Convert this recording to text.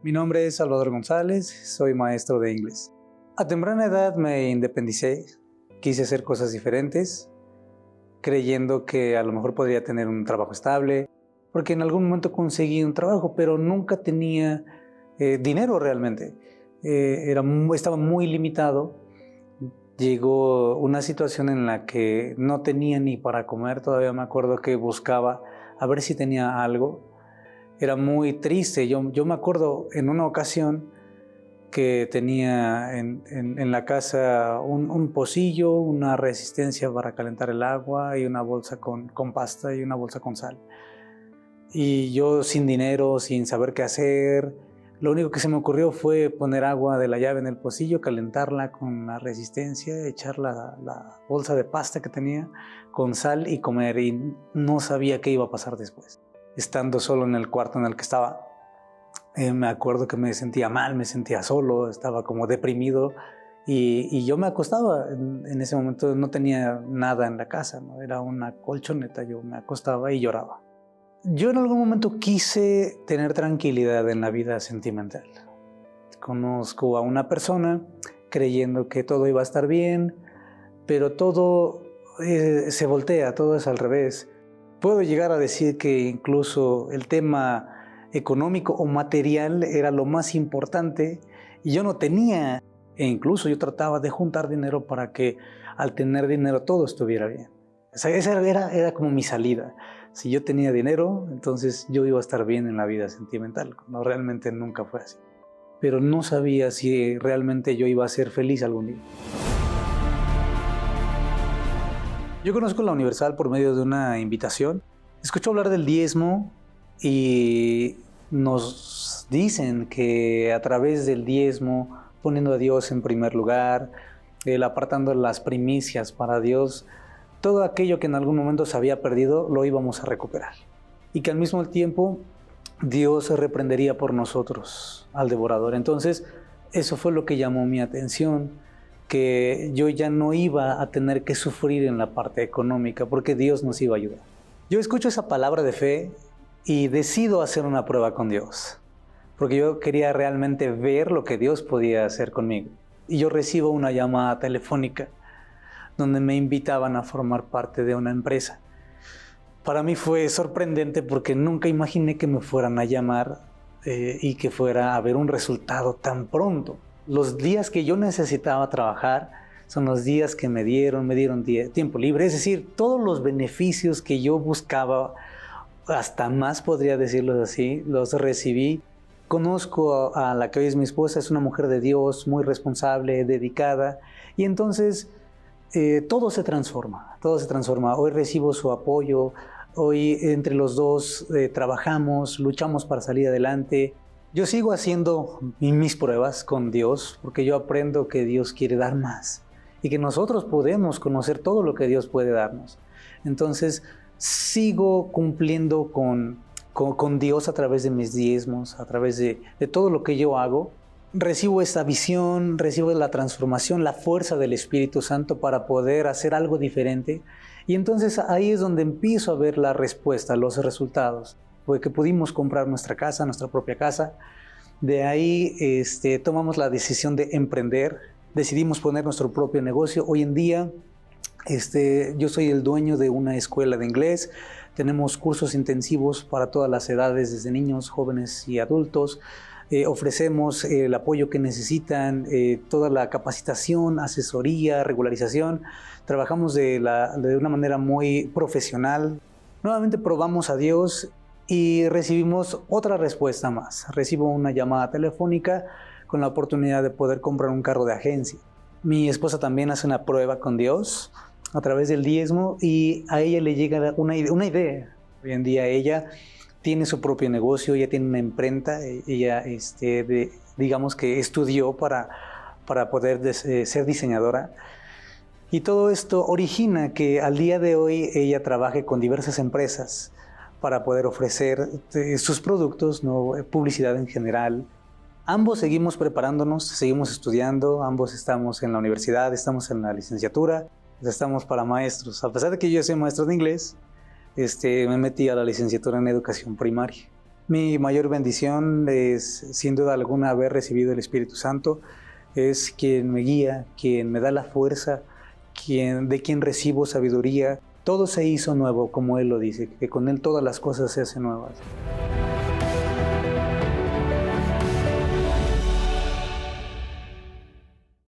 Mi nombre es Salvador González, soy maestro de inglés. A temprana edad me independicé, quise hacer cosas diferentes, creyendo que a lo mejor podría tener un trabajo estable, porque en algún momento conseguí un trabajo, pero nunca tenía dinero realmente. Estaba muy limitado. Llegó una situación en la que no tenía ni para comer. Todavía me acuerdo que buscaba a ver si tenía algo. Era muy triste. Yo me acuerdo en una ocasión que tenía en la casa un pocillo, una resistencia para calentar el agua y una bolsa con pasta y una bolsa con sal. Y yo sin dinero, sin saber qué hacer, lo único que se me ocurrió fue poner agua de la llave en el pocillo, calentarla con la resistencia, echar la bolsa de pasta que tenía con sal y comer. Y no sabía qué iba a pasar después. Estando solo en el cuarto en el que estaba, me acuerdo que me sentía mal, me sentía solo, estaba como deprimido y yo me acostaba. En ese momento no tenía nada en la casa, ¿no? Era una colchoneta, yo me acostaba y lloraba. Yo en algún momento quise tener tranquilidad en la vida sentimental. Conozco a una persona creyendo que todo iba a estar bien, pero todo se voltea, todo es al revés. Puedo llegar a decir que incluso el tema económico o material era lo más importante y yo no tenía, e incluso yo trataba de juntar dinero para que al tener dinero todo estuviera bien. O sea, esa era como mi salida. Si yo tenía dinero, entonces yo iba a estar bien en la vida sentimental. No, realmente nunca fue así. Pero no sabía si realmente yo iba a ser feliz algún día. Yo conozco la Universal por medio de una invitación. Escucho hablar del diezmo y nos dicen que a través del diezmo, poniendo a Dios en primer lugar, apartando las primicias para Dios, todo aquello que en algún momento se había perdido lo íbamos a recuperar. Y que al mismo tiempo Dios se reprendería por nosotros al devorador. Entonces, eso fue lo que llamó mi atención, que yo ya no iba a tener que sufrir en la parte económica, porque Dios nos iba a ayudar. Yo escucho esa palabra de fe y decido hacer una prueba con Dios, porque yo quería realmente ver lo que Dios podía hacer conmigo. Y yo recibo una llamada telefónica donde me invitaban a formar parte de una empresa. Para mí fue sorprendente porque nunca imaginé que me fueran a llamar y que fuera a haber un resultado tan pronto. Los días que yo necesitaba trabajar son los días que me dieron tiempo libre, es decir, todos los beneficios que yo buscaba, hasta más podría decirlo así, los recibí. Conozco a la que hoy es mi esposa, es una mujer de Dios, muy responsable, dedicada, y entonces todo se transforma, todo se transforma. Hoy recibo su apoyo, hoy entre los dos trabajamos, luchamos para salir adelante. Yo sigo haciendo mis pruebas con Dios porque yo aprendo que Dios quiere dar más y que nosotros podemos conocer todo lo que Dios puede darnos. Entonces sigo cumpliendo con Dios a través de mis diezmos, a través de todo lo que yo hago. Recibo esta visión, recibo la transformación, la fuerza del Espíritu Santo para poder hacer algo diferente. Y entonces ahí es donde empiezo a ver la respuesta, los resultados. Fue que pudimos comprar nuestra casa, nuestra propia casa. De ahí tomamos la decisión de emprender. Decidimos poner nuestro propio negocio. Hoy en día yo soy el dueño de una escuela de inglés. Tenemos cursos intensivos para todas las edades, desde niños, jóvenes y adultos. Ofrecemos el apoyo que necesitan, toda la capacitación, asesoría, regularización. Trabajamos de una manera muy profesional. Nuevamente probamos a Dios y recibimos otra respuesta más. Recibo una llamada telefónica con la oportunidad de poder comprar un carro de agencia. Mi esposa también hace una prueba con Dios a través del diezmo y a ella le llega una idea. Hoy en día ella tiene su propio negocio, ella tiene una imprenta, ella digamos que estudió para poder ser diseñadora. Y todo esto origina que al día de hoy ella trabaje con diversas empresas para poder ofrecer sus productos, ¿no? Publicidad en general. Ambos seguimos preparándonos, seguimos estudiando, ambos estamos en la universidad, estamos en la licenciatura, estamos para maestros. A pesar de que yo soy maestro de inglés, me metí a la licenciatura en educación primaria. Mi mayor bendición es, sin duda alguna, haber recibido el Espíritu Santo. Es quien me guía, quien me da la fuerza, de quien recibo sabiduría. Todo se hizo nuevo, como Él lo dice, que con Él todas las cosas se hacen nuevas.